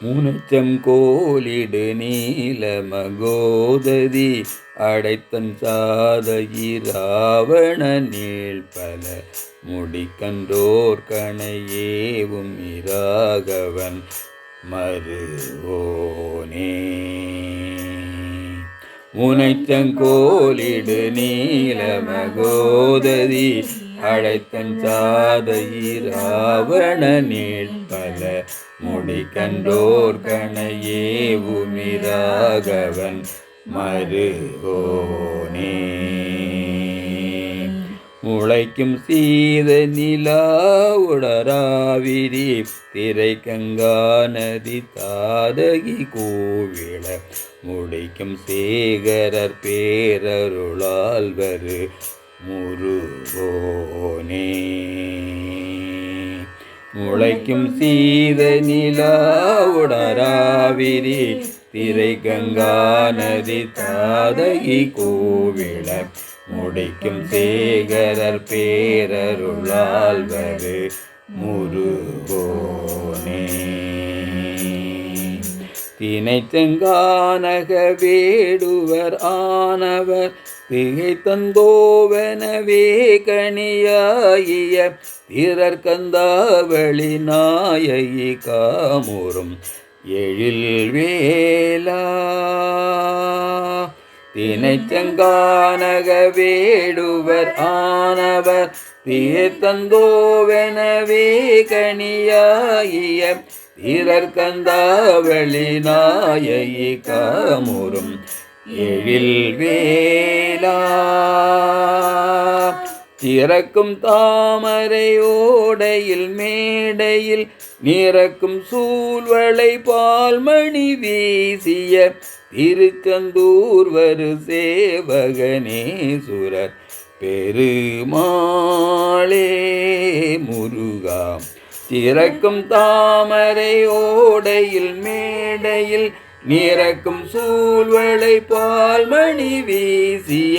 முனச்சங்கோலிடு நீல மகோததி அடைத்தன் சாதகி ராவண நீள்பல முடிக்கன்றோர் கணையேவும் இராகவன் மருவோனே. முனைச்சங்கோலிடு நீல மகோததி அழைத்தன் சாதகி ராவண நீள்பல முடிக்கன்றோர் கணையேவுமிராகவன் மருகோனே. முளைக்கும் சீத நிலா உடராவிரி திரை கங்கா நதி தாதகி கோவிள முடிக்கும் சேகரர் பேரருளால்வரு முருகோனே. முளைக்கும் சீத நிலா உடராவிரி திரை கங்கா நதி தாதகி கோவிள முடிக்கும் சேகரர் பேரருளால்வரு முருகோனே. தினைத்தெங்கானக வேடுவர் ஆனவர் திகைத்தந்தோவனவே கணியாயிய திரற்கந்தாவளி நாயகி காமுறும் எழில்வேலா. தினைச்சங்கானக வேடுவர் ஆனவர் திகைத்தந்தோவனவே கணியாயிய திரற்கந்தாவளி நாயகி காமுறும் எழில்வேலா. திறக்கும் தாமரை ஓடையில் மேடையில் நிறக்கும் சூழ்வளை பால்மணி வீசிய திருச்செந்தூர் வரு சேவகனேசுரர் பெருமாளே முருகா. திறக்கும் தாமரை ஓடையில் மேடையில் நிறக்கும் சூழ்வளை பால்மணி வீசிய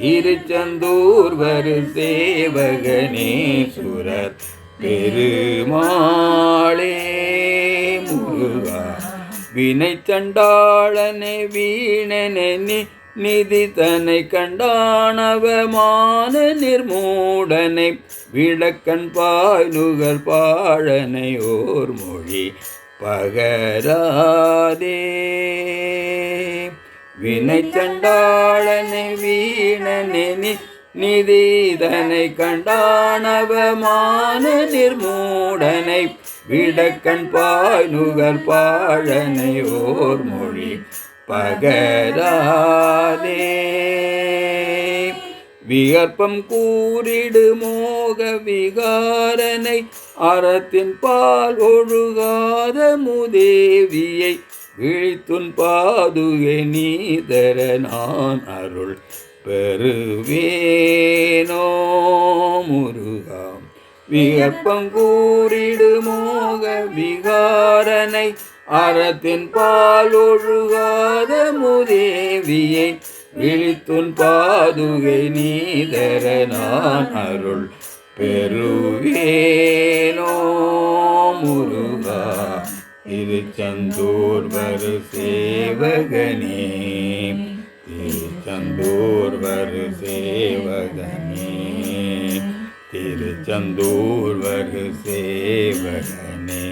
திருச்செந்தூர் வரு சேவகனேசுரர் பெருமாளே முருகா. வினை சண்டாளனை வீணனை நிதி தன்னை கண்டானவமான நிர்மூடனை விளக்கண் பாய் நுகர் பாழனை ஓர் மொழி பகராதே. வினை சண்டாளனை வீணனை நிதிதனை கண்டானவமான நிர்மூடனை விடக்கண் பாய் நுகர் பாழனை ஓர் மொழி பகராதே. விகற்பம் கூறிடு மோக விகாரனை அறத்தின் பால் ஒழுகாத முதேவியை விழித்துன் பாதுகை நீதர நான் அருள் பெறுவேனோ முருகா. விகற்பம் கூறிடு மோக விகாரனை அறத்தின் பால் ஒழுகாத முதேவியை விழித்துன் பாதுகை நீதர நான் அருள் பெறுவேனோ முருகா. திருச்செந்தூர் வரு சேவகனே திருச்செந்தூர் வரு சேவகனே திருச்செந்தூர் வரு சேவகனே.